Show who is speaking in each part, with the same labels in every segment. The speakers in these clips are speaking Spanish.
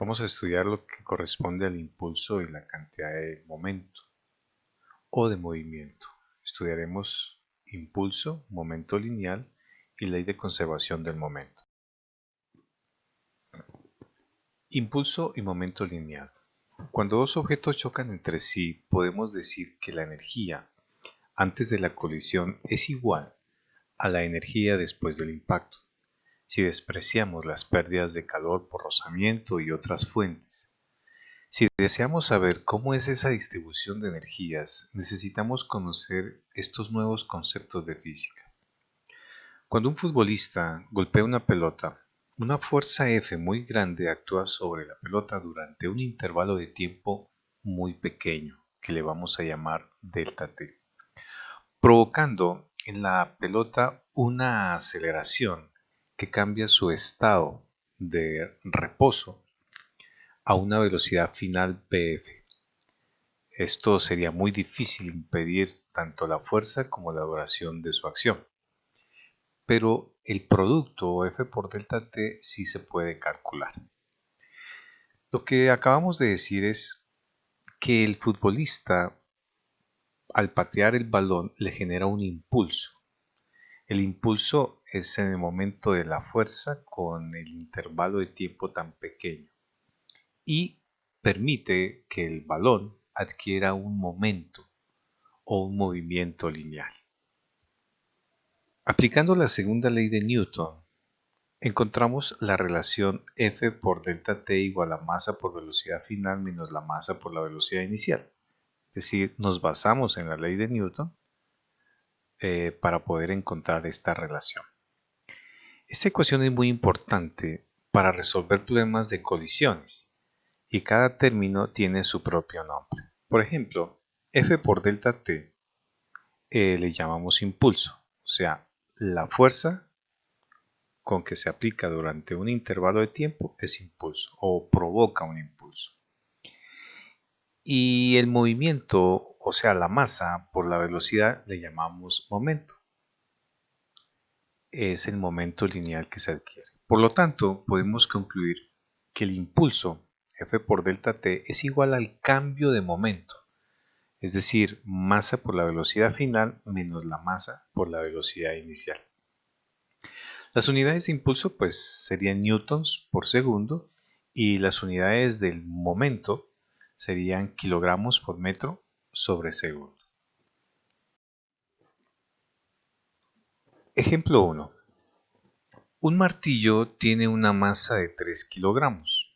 Speaker 1: Vamos a estudiar lo que corresponde al impulso y la cantidad de momento o de movimiento. Estudiaremos impulso, momento lineal y ley de conservación del momento. Impulso y momento lineal. Cuando dos objetos chocan entre sí, podemos decir que la energía antes de la colisión es igual a la energía después del impacto, si despreciamos las pérdidas de calor por rozamiento y otras fuentes. Si deseamos saber cómo es esa distribución de energías, necesitamos conocer estos nuevos conceptos de física. Cuando un futbolista golpea una pelota, una fuerza F muy grande actúa sobre la pelota durante un intervalo de tiempo muy pequeño, que le vamos a llamar delta T, provocando en la pelota una aceleración que cambia su estado de reposo a una velocidad final Pf. Esto sería muy difícil impedir tanto la fuerza como la duración de su acción. Pero el producto F por delta T sí se puede calcular. Lo que acabamos de decir es que el futbolista al patear el balón le genera un impulso. El impulso es en el momento de la fuerza con el intervalo de tiempo tan pequeño y permite que el balón adquiera un momento o un movimiento lineal. Aplicando la segunda ley de Newton, encontramos la relación F por delta T igual a masa por velocidad final menos la masa por la velocidad inicial. Es decir, nos basamos en la ley de Newton para poder encontrar esta relación. Esta ecuación es muy importante para resolver problemas de colisiones y cada término tiene su propio nombre. Por ejemplo, F por delta T le llamamos impulso, o sea, la fuerza con que se aplica durante un intervalo de tiempo es impulso o provoca un impulso. Y el movimiento, o sea, la masa por la velocidad, le llamamos momento. Es el momento lineal que se adquiere. Por lo tanto, podemos concluir que el impulso F por delta T es igual al cambio de momento, es decir, masa por la velocidad final menos la masa por la velocidad inicial. Las unidades de impulso pues serían newtons por segundo y las unidades del momento serían kilogramos por metro sobre segundo. Ejemplo 1. Un martillo tiene una masa de 3 kilogramos.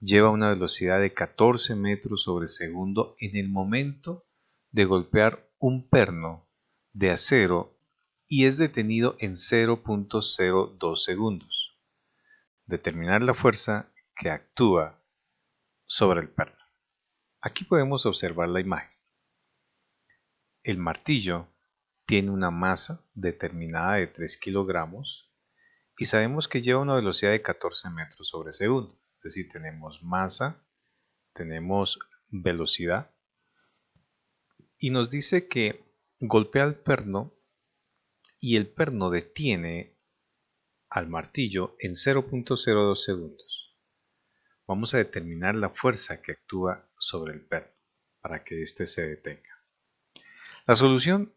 Speaker 1: Lleva una velocidad de 14 metros sobre segundo en el momento de golpear un perno de acero y es detenido en 0.02 segundos. Determinar la fuerza que actúa sobre el perno. Aquí podemos observar la imagen. El martillo tiene una masa determinada de 3 kilogramos y sabemos que lleva una velocidad de 14 metros sobre segundo. Es decir, tenemos masa, tenemos velocidad y nos dice que golpea el perno y el perno detiene al martillo en 0.02 segundos. Vamos a determinar la fuerza que actúa sobre el perno para que éste se detenga. La solución,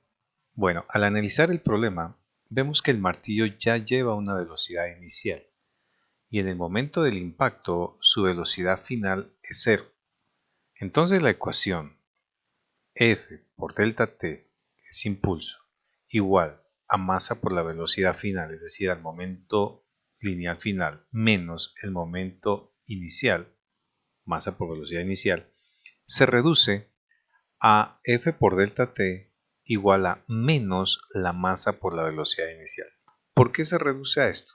Speaker 1: bueno, al analizar el problema, vemos que el martillo ya lleva una velocidad inicial y en el momento del impacto su velocidad final es cero. Entonces la ecuación F por delta T, que es impulso, igual a masa por la velocidad final, es decir, al momento lineal final, menos el momento inicial, masa por velocidad inicial, se reduce a F por delta T igual a menos la masa por la velocidad inicial. ¿Por qué se reduce a esto?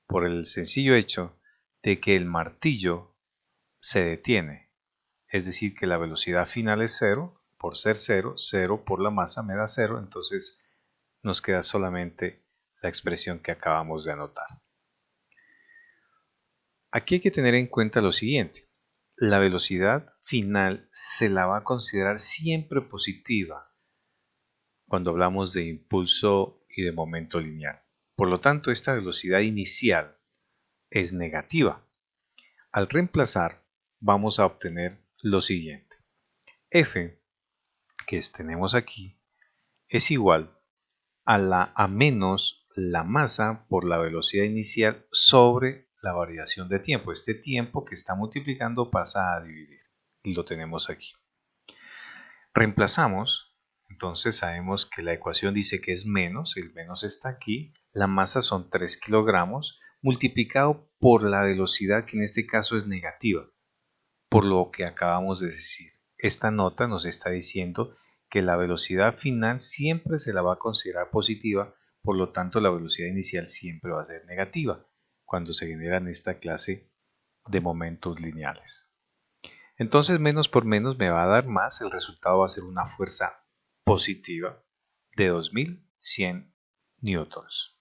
Speaker 1: Por el sencillo hecho de que el martillo se detiene, es decir, que la velocidad final es cero, por ser cero, cero por la masa me da cero, entonces nos queda solamente la expresión que acabamos de anotar. Aquí hay que tener en cuenta lo siguiente. La velocidad final se la va a considerar siempre positiva cuando hablamos de impulso y de momento lineal. Por lo tanto, esta velocidad inicial es negativa. Al reemplazar, vamos a obtener lo siguiente. F, que tenemos aquí, es igual a menos la masa por la velocidad inicial sobre la variación de tiempo. Este tiempo que está multiplicando pasa a dividir y lo tenemos aquí. Reemplazamos, entonces sabemos que la ecuación dice que es menos, el menos está aquí, la masa son 3 kilogramos multiplicado por la velocidad que en este caso es negativa, por lo que acabamos de decir. Esta nota nos está diciendo que la velocidad final siempre se la va a considerar positiva, por lo tanto la velocidad inicial siempre va a ser negativa cuando se generan esta clase de momentos lineales. Entonces menos por menos me va a dar más, el resultado va a ser una fuerza positiva de 2100 newtons.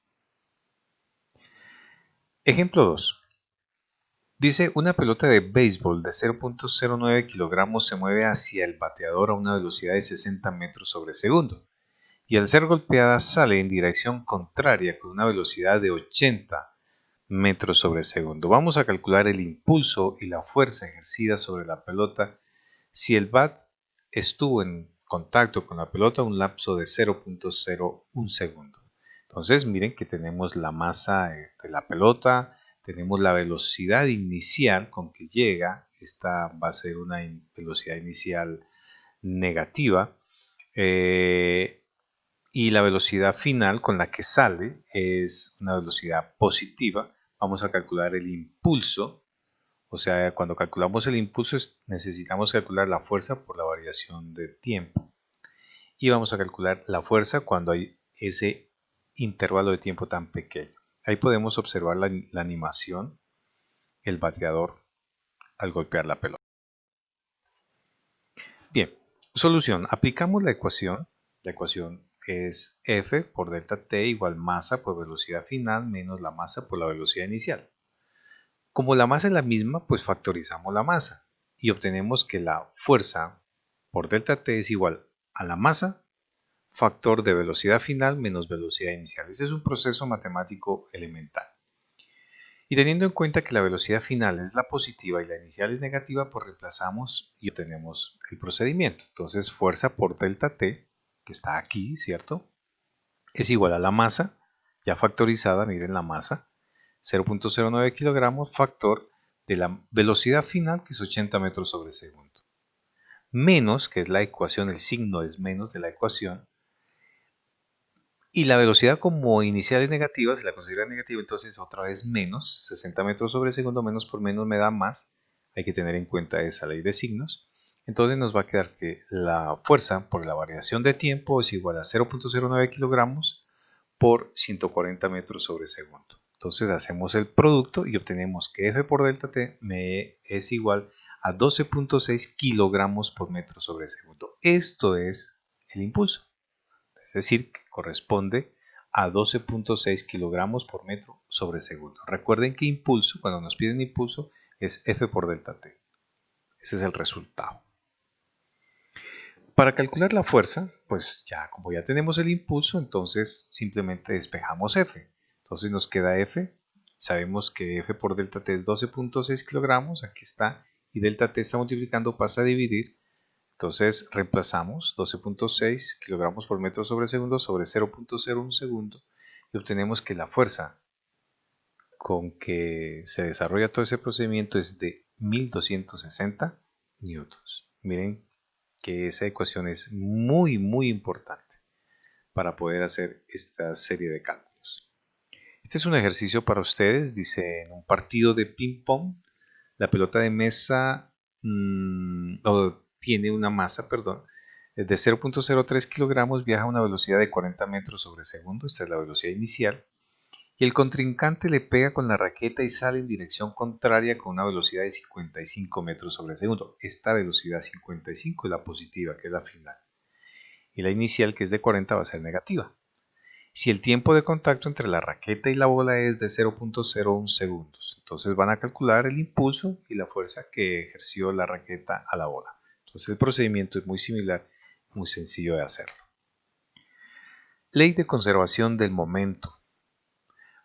Speaker 1: Ejemplo 2. Dice, una pelota de béisbol de 0.09 kilogramos se mueve hacia el bateador a una velocidad de 60 metros sobre segundo y al ser golpeada sale en dirección contraria con una velocidad de 80 metros sobre segundo. Vamos a calcular el impulso y la fuerza ejercida sobre la pelota si el bat estuvo en contacto con la pelota un lapso de 0.01 segundo. Entonces miren que tenemos la masa de la pelota, tenemos la velocidad inicial con que llega, esta va a ser una velocidad inicial negativa, y la velocidad final con la que sale es una velocidad positiva. Vamos a calcular el impulso, o sea, cuando calculamos el impulso necesitamos calcular la fuerza por la variación de tiempo. Y vamos a calcular la fuerza cuando hay ese intervalo de tiempo tan pequeño. Ahí podemos observar la animación, el bateador al golpear la pelota. Bien, solución. Aplicamos la ecuación. La ecuación es F por delta T igual masa por velocidad final menos la masa por la velocidad inicial. Como la masa es la misma, pues factorizamos la masa y obtenemos que la fuerza por delta T es igual a la masa factor de velocidad final menos velocidad inicial. Ese es un proceso matemático elemental. Y teniendo en cuenta que la velocidad final es la positiva y la inicial es negativa, pues reemplazamos y obtenemos el procedimiento. Entonces, fuerza por delta T, que está aquí, ¿cierto? Es igual a la masa, ya factorizada, miren la masa, 0.09 kilogramos, factor de la velocidad final, que es 80 metros sobre segundo. Menos, que es la ecuación, el signo es menos de la ecuación, y la velocidad como inicial es negativa, si la considera negativa, entonces otra vez menos, 60 metros sobre segundo, menos por menos me da más. Hay que tener en cuenta esa ley de signos. Entonces nos va a quedar que la fuerza por la variación de tiempo es igual a 0.09 kilogramos por 140 metros sobre segundo. Entonces hacemos el producto y obtenemos que F por delta T me es igual a 12.6 kilogramos por metro sobre segundo. Esto es el impulso. Es decir, que corresponde a 12.6 kilogramos por metro sobre segundo. Recuerden que impulso, cuando nos piden impulso, es F por delta T. Ese es el resultado. Para calcular la fuerza, pues ya como ya tenemos el impulso, entonces simplemente despejamos F. Entonces nos queda F. Sabemos que F por delta T es 12.6 kilogramos, aquí está, y delta T está multiplicando, pasa a dividir. Entonces reemplazamos 12.6 kilogramos por metro sobre segundo sobre 0.01 segundo y obtenemos que la fuerza con que se desarrolla todo ese procedimiento es de 1260 newtons. Miren que esa ecuación es muy importante para poder hacer esta serie de cálculos. Este es un ejercicio para ustedes, dice en un partido de ping pong, la pelota de mesa tiene una masa, perdón, de 0.03 kilogramos, viaja a una velocidad de 40 metros sobre segundo, esta es la velocidad inicial, y el contrincante le pega con la raqueta y sale en dirección contraria con una velocidad de 55 metros sobre segundo. Esta velocidad 55 es la positiva, que es la final, y la inicial, que es de 40, va a ser negativa. Si el tiempo de contacto entre la raqueta y la bola es de 0.01 segundos, entonces van a calcular el impulso y la fuerza que ejerció la raqueta a la bola. Entonces el procedimiento es muy similar, muy sencillo de hacerlo. Ley de conservación del momento.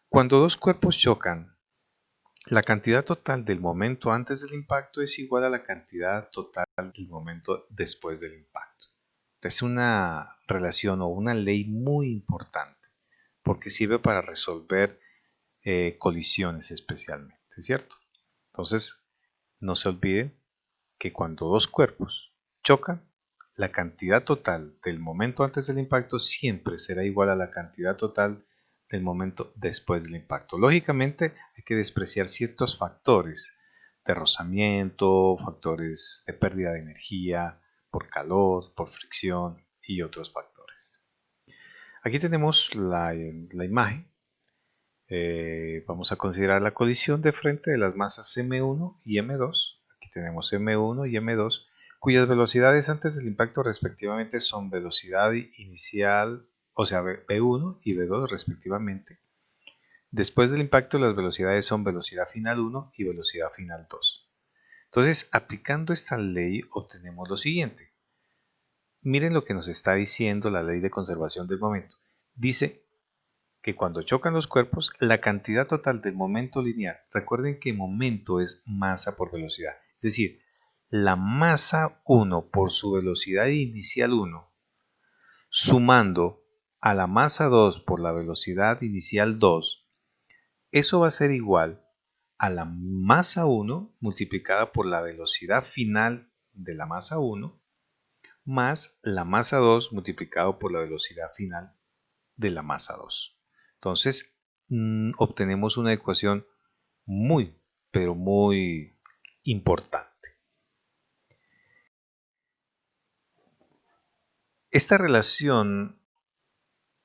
Speaker 1: Cuando dos cuerpos chocan La cantidad total del momento antes del impacto es igual a la cantidad total del momento después del impacto. Es una relación o una ley muy importante porque sirve para resolver colisiones especialmente, ¿cierto? Entonces, no se olviden que cuando dos cuerpos chocan, la cantidad total del momento antes del impacto siempre será igual a la cantidad total del momento después del impacto. Lógicamente hay que despreciar ciertos factores de rozamiento, factores de pérdida de energía, por calor, por fricción y otros factores. Aquí tenemos la imagen. Vamos a considerar la colisión de frente de las masas m1 y m2. Aquí tenemos m1 y m2, cuyas velocidades antes del impacto respectivamente son velocidad inicial, o sea, v1 y v2 respectivamente. Después del impacto las velocidades son velocidad final 1 y velocidad final 2. Entonces, aplicando esta ley obtenemos lo siguiente. Miren lo que nos está diciendo la ley de conservación del momento. Dice que cuando chocan los cuerpos, la cantidad total del momento lineal, recuerden que momento es masa por velocidad, es decir, la masa 1 por su velocidad inicial 1, sumando a la masa 2 por la velocidad inicial 2, eso va a ser igual a la masa 1 multiplicada por la velocidad final de la masa 1 más la masa 2 multiplicado por la velocidad final de la masa 2. Entonces, obtenemos una ecuación muy, pero muy importante. Esta relación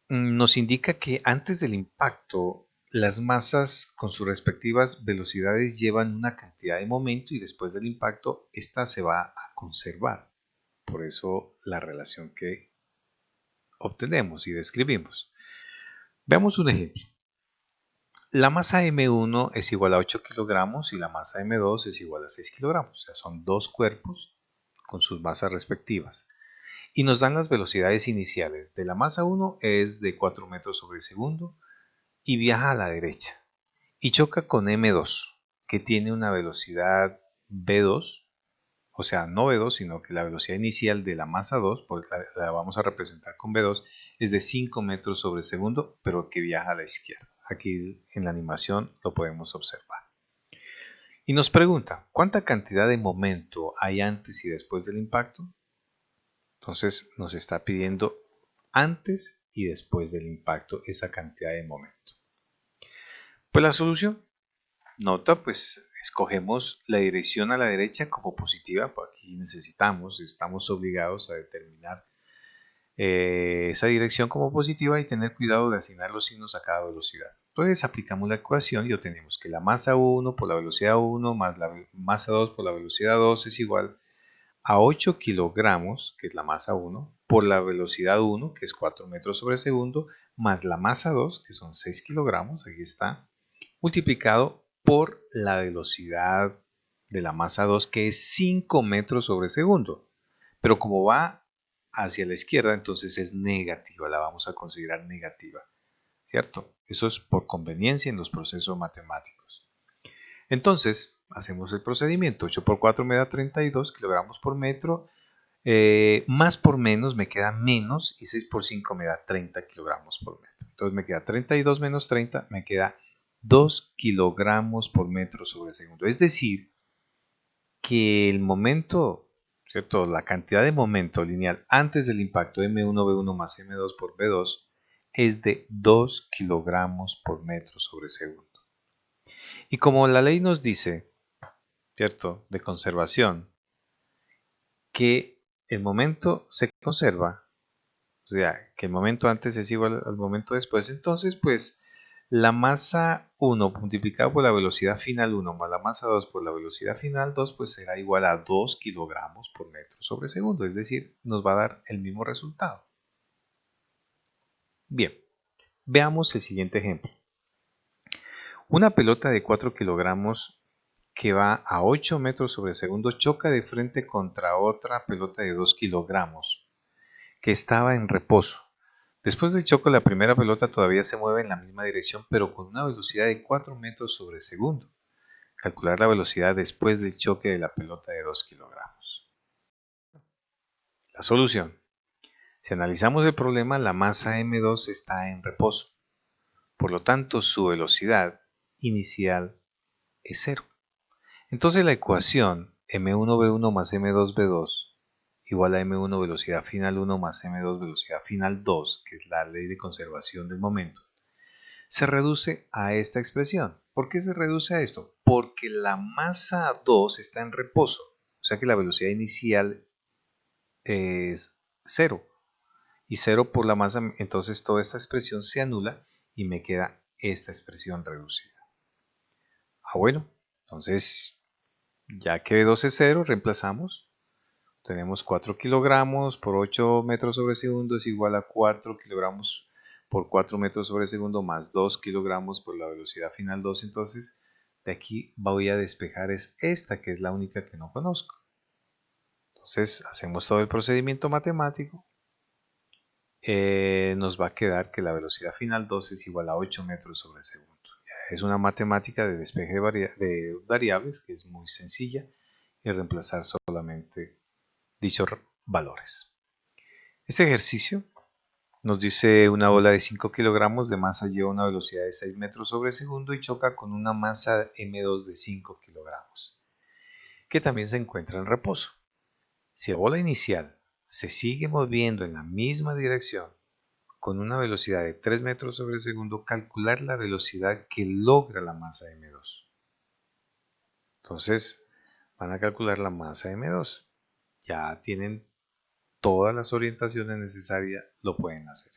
Speaker 1: nos indica que antes del impacto, las masas con sus respectivas velocidades llevan una cantidad de momento y después del impacto, esta se va a conservar. Por eso la relación que obtenemos y describimos. Veamos un ejemplo. La masa M1 es igual a 8 kilogramos y la masa M2 es igual a 6 kilogramos. O sea, son dos cuerpos con sus masas respectivas. Y nos dan las velocidades iniciales. De la masa 1 es de 4 metros sobre segundo y viaja a la derecha. Y choca con M2, que tiene una velocidad V2, o sea, no V2, sino que la velocidad inicial de la masa 2, porque la vamos a representar con V2, es de 5 metros sobre segundo, pero que viaja a la izquierda. Aquí en la animación lo podemos observar. Y nos pregunta, ¿cuánta cantidad de momento hay antes y después del impacto? Entonces nos está pidiendo antes y después del impacto esa cantidad de momento. Pues la solución, nota, pues escogemos la dirección a la derecha como positiva, porque aquí estamos obligados a determinar esa dirección como positiva y tener cuidado de asignar los signos a cada velocidad. Entonces aplicamos la ecuación y obtenemos que la masa 1 por la velocidad 1 más la masa 2 por la velocidad 2 es igual a 8 kilogramos, que es la masa 1, por la velocidad 1, que es 4 metros sobre segundo, más la masa 2, que son 6 kilogramos, aquí está, multiplicado por la velocidad de la masa 2, que es 5 metros sobre segundo. Pero como va hacia la izquierda, entonces es negativa, la vamos a considerar negativa, ¿cierto? Eso es por conveniencia en los procesos matemáticos. Entonces, hacemos el procedimiento. 8 por 4 me da 32 kilogramos por metro. Más por menos me queda menos y 6 por 5 me da 30 kilogramos por metro. Entonces me queda 32 menos 30, me queda 2 kilogramos por metro sobre segundo. Es decir, que el momento, ¿cierto? La cantidad de momento lineal antes del impacto M1V1 más M2 por V2 es de 2 kilogramos por metro sobre segundo. Y como la ley nos dice, ¿cierto?, de conservación, que el momento se conserva, o sea, que el momento antes es igual al momento después, entonces pues la masa 1 multiplicado por la velocidad final 1 más la masa 2 por la velocidad final 2 pues será igual a 2 kilogramos por metro sobre segundo, es decir, nos va a dar el mismo resultado. Bien, veamos el siguiente ejemplo. Una pelota de 4 kilogramos que va a 8 metros sobre segundo choca de frente contra otra pelota de 2 kilogramos que estaba en reposo. Después del choque, la primera pelota todavía se mueve en la misma dirección, pero con una velocidad de 4 metros sobre segundo. calcular la velocidad después del choque de la pelota de 2 kilogramos. La solución. Si analizamos el problema, la masa m2 está en reposo. Por lo tanto, su velocidad inicial es 0. Entonces la ecuación m1v1 más m2v2 igual a m1 velocidad final 1 más m2 velocidad final 2, que es la ley de conservación del momento, se reduce a esta expresión. ¿Por qué se reduce a esto? Porque la masa 2 está en reposo, o sea que la velocidad inicial es 0. Y 0 por la masa, entonces toda esta expresión se anula y me queda esta expresión reducida. Bueno, entonces ya que V2 es 0, reemplazamos. Tenemos 4 kilogramos por 8 metros sobre segundo es igual a 4 kilogramos por 4 metros sobre segundo más 2 kilogramos por la velocidad final 2. Entonces, de aquí voy a despejar es esta, que es la única que no conozco. Entonces, hacemos todo el procedimiento matemático. Nos va a quedar que la velocidad final 2 es igual a 8 metros sobre segundo. Es una matemática de despeje de variables que es muy sencilla y reemplazar solamente dichos valores. Este ejercicio nos dice una bola de 5 kilogramos de masa lleva una velocidad de 6 metros sobre segundo y choca con una masa m2 de 5 kilogramos, que también se encuentra en reposo. Si la bola inicial se sigue moviendo en la misma dirección con una velocidad de 3 metros sobre segundo, calcular la velocidad que logra la masa m2. Entonces, van a calcular la masa m2. Ya tienen todas las orientaciones necesarias, lo pueden hacer.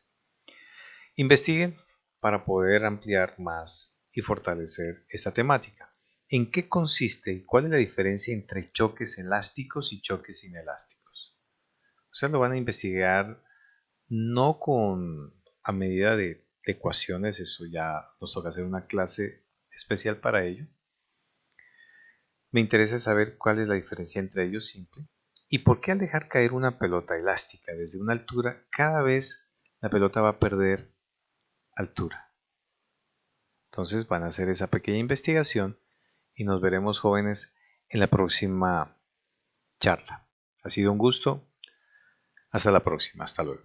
Speaker 1: Investiguen para poder ampliar más y fortalecer esta temática. ¿En qué consiste y cuál es la diferencia entre choques elásticos y choques inelásticos? O sea, lo van a investigar no a medida de ecuaciones, eso ya nos toca hacer una clase especial para ello. Me interesa saber cuál es la diferencia entre ellos simple y por qué al dejar caer una pelota elástica desde una altura, cada vez la pelota va a perder altura. Entonces van a hacer esa pequeña investigación y nos veremos, jóvenes, en la próxima charla. Ha sido un gusto. Hasta la próxima. Hasta luego.